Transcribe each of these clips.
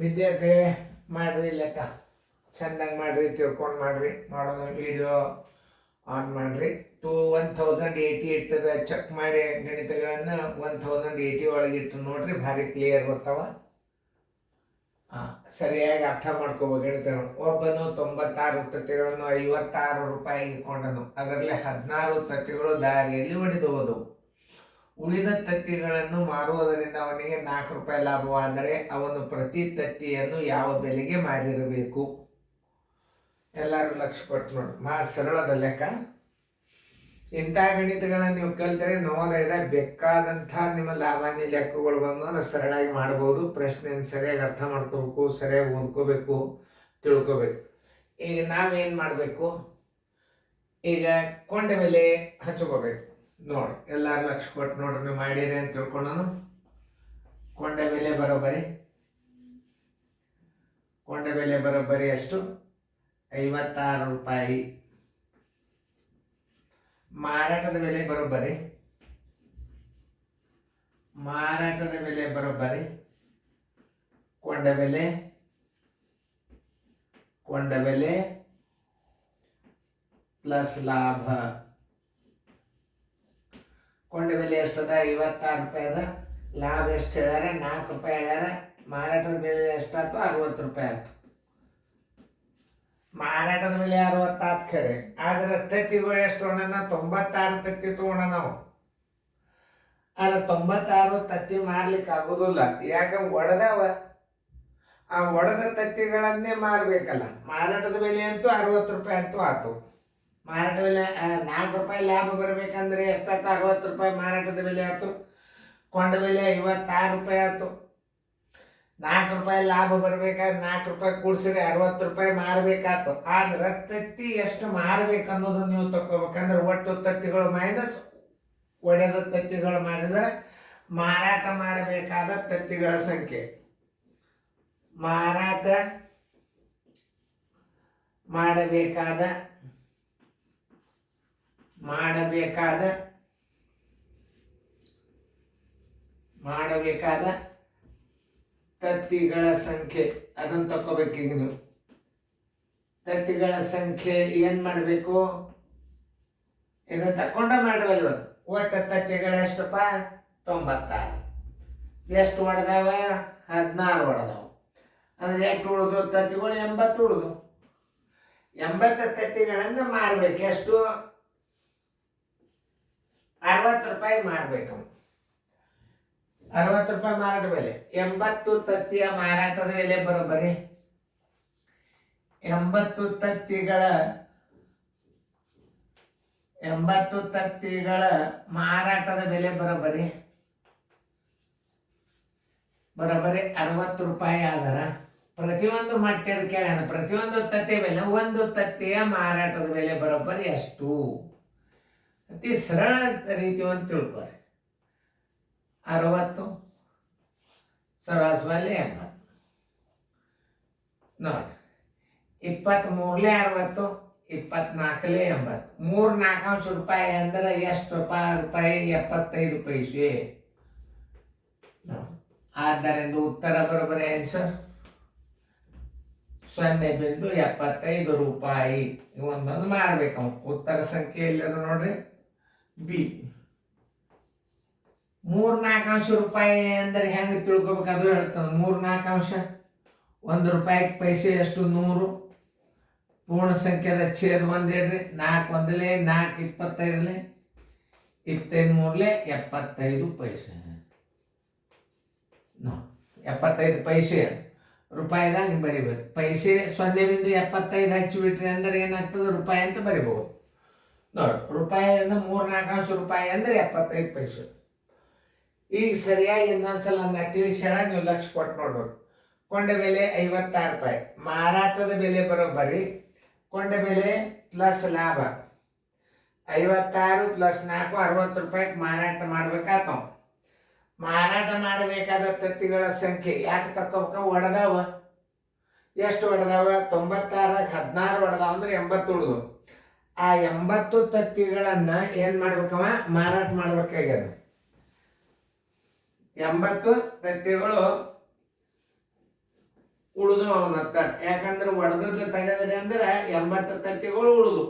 ವಿದ್ಯಾರ್ಥಿ ಮಾಡ್ರಿ ಲೆಕ್ಕ ಚೆಂದಂಗೆ ಮಾಡ್ರಿ, ತಿಳ್ಕೊಂಡು ಮಾಡ್ರಿ. ಮಾಡೋದು ವಿಡಿಯೋ ಆನ್ ಮಾಡ್ರಿ. 1088 ಚೆಕ್ ಮಾಡಿ ಗಣಿತಗಳನ್ನು 1080 ಒಳಗೆ ಇಟ್ಟು ನೋಡ್ರಿ, ಭಾರಿ ಕ್ಲಿಯರ್ ಬರ್ತಾವ. ಸರಿಯಾಗಿ ಅರ್ಥ ಮಾಡ್ಕೋಬೇಕು ಗಣಿತಗಳು. ಒಬ್ಬನು 96 ತತ್ತಿಗಳನ್ನು 56 ರೂಪಾಯಿಗೆ ಕೊಂಡನು. ಅದರಲ್ಲಿ 16 ತತ್ತಿಗಳು ದಾರಿಯಲ್ಲಿ ಒಡೆದು ಉಳಿದ ತತ್ತಿಗಳನ್ನು ಮಾರುವುದರಿಂದ ಅವನಿಗೆ 4 ರೂಪಾಯಿ ಲಾಭವಾದರೆ ಅವನು ಪ್ರತಿ ತತ್ತಿಯನ್ನು ಯಾವ ಬೆಲೆಗೆ ಮಾರಿರಬೇಕು? ಎಲ್ಲರೂ ಲಕ್ಷ್ಯ ಕೊಟ್ಟು ನೋಡಿ. ಸರಳದ ಲೆಕ್ಕ. ಇಂಥ ಗಣಿತಗಳನ್ನು ನೀವು ಕಲಿತರೆ ನವೋದಯದ ಬೇಕಾದಂಥ ನಿಮ್ಮ ಲಾಭಾನ್ಯ ಲೆಕ್ಕಗಳು ಬಂದು ಸರಳಾಗಿ ಮಾಡ್ಬೋದು. ಪ್ರಶ್ನೆಯನ್ನು ಸರಿಯಾಗಿ ಅರ್ಥ ಮಾಡ್ಕೋಬೇಕು, ಸರಿಯಾಗಿ ಓದ್ಕೋಬೇಕು, ತಿಳ್ಕೋಬೇಕು. ಈಗ ನಾವೇನು ಮಾಡಬೇಕು? ಈಗ ಕೊಂಡ ಮೇಲೆ ಹಚ್ಕೋಬೇಕು. ನೋಡಿ, ಎಲ್ಲರೂ ಲಕ್ಷ್ಯ ಕೊಟ್ಟು ನೋಡ್ರಿ, ನೀವು ಮಾಡಿರಿ ಅಂತ ತಿಳ್ಕೊಂಡು. ಕೊಂಡ ಬೆಲೆ ಬರೋಬ್ಬರಿ ಎಷ್ಟು? 56 ರೂಪಾಯಿ. ಮಾರಾಟದ ಬೆಲೆ ಬರೋಬ್ಬರಿ ಕೊಂಡ ಬೆಲೆ ಪ್ಲಸ್ ಲಾಭ. ಕೊಂಡ ಬೆಲೆ ಎಷ್ಟದ? 56 ರೂಪಾಯಿ ಅದ. ಲಾಭ ಎಷ್ಟು ಹೇಳ್ಯಾರ? 4 ರೂಪಾಯಿ ಹೇಳ್ಯಾರ. ಮಾರಾಟದ ಬೆಲೆ ಎಷ್ಟಾಯ್ತು? 60 ರೂಪಾಯಿ ಆಯ್ತು. ಮಾರಾಟದ ಬೆಲೆ 60 ಆತ್ ಖರೆ, ಆದ್ರೆ ತತ್ತಿಗಳು ಎಷ್ಟು ತೊಗೊಂಡ? 96 ತತ್ತಿ ತೊಗೊಂಡ ನಾವು. ಆದ್ರೆ 96 ತತ್ತಿ ಮಾರ್ಲಿಕ್ಕೆ ಆಗೋದಿಲ್ಲ. ಯಾಕ? ಒಡೆದವ. ಆ ಒಡೆದ ತತ್ತಿಗಳನ್ನೇ ಮಾರಬೇಕಲ್ಲ. ಮಾರಾಟದ ಬೆಲೆ ಅಂತೂ 60 ರೂಪಾಯಿ ಅಂತೂ ಆಯ್ತು. ಮಾರಾಟ ಬೆಲೆ 4 ರೂಪಾಯಿ ಲಾಭ ಬರ್ಬೇಕಂದ್ರೆ ಎಷ್ಟಾಯ್ತು? 60 ರೂಪಾಯಿ ಮಾರಾಟದ ಬೆಲೆ ಆಯ್ತು. ಕೊಂಡ ಬೆಲೆ 56 ರೂಪಾಯಿ ಆಯ್ತು. 4 ರೂಪಾಯಿ ಲಾಭ ಬರ್ಬೇಕಾದ್ರೆ 4 ರೂಪಾಯಿ ಕೂಡಿಸಿದ್ರೆ 60 ರೂಪಾಯಿ ಮಾರಬೇಕಾಯ್ತು. ಆದ್ರೆ ತತ್ತಿ ಎಷ್ಟು ಮಾರ್ಬೇಕು ಅನ್ನೋದು ನೀವು ತಗೋಬೇಕಂದ್ರೆ ಒಟ್ಟು ತತ್ತಿಗಳು ಮೈನಸ್ ಒಡೆದ ತತ್ತಿಗಳು ಮಾಡಿದ್ರೆ ಮಾರಾಟ ಮಾಡಬೇಕಾದ ತತ್ತಿಗಳ ಸಂಖ್ಯೆ. ಮಾರಾಟ ಮಾಡಬೇಕಾದ ತತ್ತಿಗಳ ಸಂಖ್ಯೆ ಅದನ್ನು ತಕ್ಕೋಬೇಕೀಗ ನೀವು. ತತ್ತಿಗಳ ಸಂಖ್ಯೆ ಏನು ಮಾಡಬೇಕು? ಇದನ್ನು ತಕ್ಕೊಂಡ ಮಾಡಬಲ್ವ. ಒಟ್ಟು ತತ್ತಿಗಳು ಎಷ್ಟಪ್ಪ? 96. ಎಷ್ಟು ಹೊಡೆದಾವ? 16 ಹೊಡೆದಾವ. ಅಂದ್ರೆ ಎಷ್ಟು ಉಳಿದು ತತ್ತಿಗಳು? 80 ಉಳಿದು. 80 ತತ್ತಿಗಳನ್ನು ಮಾರಬೇಕು. ಎಷ್ಟು? 60 ರೂಪಾಯಿ ಮಾರಬೇಕು. 60 ರೂಪಾಯಿ ಮಾರಾಟ ಬೆಲೆ. 80 ತತ್ತಿಯ ಮಾರಾಟದ ಬೆಲೆ ಬರೋಬ್ಬರಿ 80 ತತ್ತಿಗಳ ಮಾರಾಟದ ಬೆಲೆ ಬರೋಬ್ಬರಿ 60 ರೂಪಾಯಿ ಆದರ ಪ್ರತಿಯೊಂದು ಮಟ್ಟದ ಕೇಳೋಣ. ಪ್ರತಿಯೊಂದು ತತ್ತಿ ಬೆಲೆ, ಒಂದು ತತ್ತಿಯ ಮಾರಾಟದ ಬೆಲೆ ಬರೋಬ್ಬರಿ ಎಷ್ಟು? ಅತಿ ಸರಳ ರೀತಿ ಅಂತ ತಿಳ್ಕೊರಿ. 60 ಸರಾಸರಿ 80 ನೋಡಿ. 23 60, 24 80. 3 4 ರೂಪಾಯಿ ಅಂದ್ರೆ ಎಷ್ಟು ರೂಪಾಯಿ? 75 ಪೈಸೆ. ಆದ್ದರಿಂದ ಉತ್ತರ ಬರೋಬ್ಬರಿ ಆನ್ಸರ್ 0.75 ರೂಪಾಯಿ. ಒಂದೊಂದು ಮಾಡ್ಬೇಕು. ಉತ್ತರ ಸಂಖ್ಯೆ ಇಲ್ಲದ ನೋಡ್ರಿ, ಬಿ. 3 4 ರೂಪಾಯಿ ಅಂದ್ರೆ ಹೆಂಗೆ ತಿಳ್ಕೊಬೇಕು ಅದು ಹೇಳ್ತಾನೆ. 3 4 1 ರೂಪಾಯಿ ಪೈಸೆ ಎಷ್ಟು? 100. ಪೂರ್ಣ ಸಂಖ್ಯೆದ ಛೇದ 1 ಹೇಳ್ರಿ. 4 1 4 25 25 3 75 ಪೈಸೆ. 75 ಪೈಸೆ ರೂಪಾಯಿದಾಗ ಬರಿಬೇಕು. ಪೈಸೆ 0.75 ಹಚ್ಚಿಬಿಟ್ರಿ ಅಂದ್ರೆ ಏನಾಗ್ತದೆ? ರೂಪಾಯಿ ಅಂತ ಬರಿಬಹುದು. ನೋಡಿ, ರೂಪಾಯಿ ಅಂದ್ರೆ 3 4 ರೂಪಾಯಿ ಅಂದ್ರೆ 75 ಪೈಸೆ. ಈಗ ಸರಿಯಾಗಿ ಇನ್ನೊಂದ್ಸಲ ತಿಳಿಸ್ಯಾಳ, ನೀವು ಲಕ್ಷ್ಯ ಕೊಟ್ಟು ನೋಡ್ಬೇಕು. ಕೊಂಡ ಬೆಲೆ 56 ರೂಪಾಯಿ. ಮಾರಾಟದ ಬೆಲೆ ಬರೋಬ್ಬರಿ ಕೊಂಡ ಬೆಲೆ ಪ್ಲಸ್ ಲಾಭ 56 ಪ್ಲಸ್ 4 60 ರೂಪಾಯಿಗೆ ಮಾರಾಟ ಮಾಡ್ಬೇಕಾಗ್ತಾವ. ಮಾರಾಟ ಮಾಡಬೇಕಾದ ತತ್ತಿಗಳ ಸಂಖ್ಯೆ ಯಾಕೆ ತಕ್ಕೋಬೇಕ? ಒಡೆದಾವ. ಎಷ್ಟು ಹೊಡೆದಾವ? 96 16 ಹೊಡೆದಾವ ಅಂದ್ರೆ 80 ಉಳಿದು. ಆ 80 ತತ್ತಿಗಳನ್ನ ಏನ್ ಮಾಡ್ಬೇಕವ? ಮಾರಾಟ ಮಾಡ್ಬೇಕಾಗ್ಯದ. 80 ತತ್ತಿಗಳು ಉಳಿದು ಅವನತ್ತ. ಯಾಕಂದ್ರೆ ಒಡೆದದ್ದು ತೆಗೆದ್ರಿ ಅಂದ್ರೆ 80 ತತ್ತಿಗಳು ಉಳಿದು.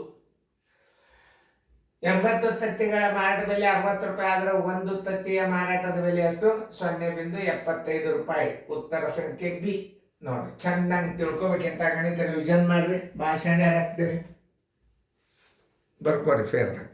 80 ತತ್ತಿಗಳ ಮಾರಾಟ ಬೆಲೆ 60 ರೂಪಾಯಿ ಆದ್ರೆ ಒಂದು ತತ್ತಿಯ ಮಾರಾಟದ ಬೆಲೆ ಎಷ್ಟು? 0.75 ರೂಪಾಯಿ. ಉತ್ತರ ಸಂಖ್ಯೆ ಬಿ. ನೋಡ್ರಿ, ಚಂದಂಗೆ ತಿಳ್ಕೊಬೇಕಿಂತ ಗಣಿತ ರಿವಿಷನ್ ಮಾಡ್ರಿ. ಭಾಷಣ ಹಾಕ್ತೀರಿ ಬರ್ಕೊಡ್ರಿ ಫೇರ್ದಾಗ.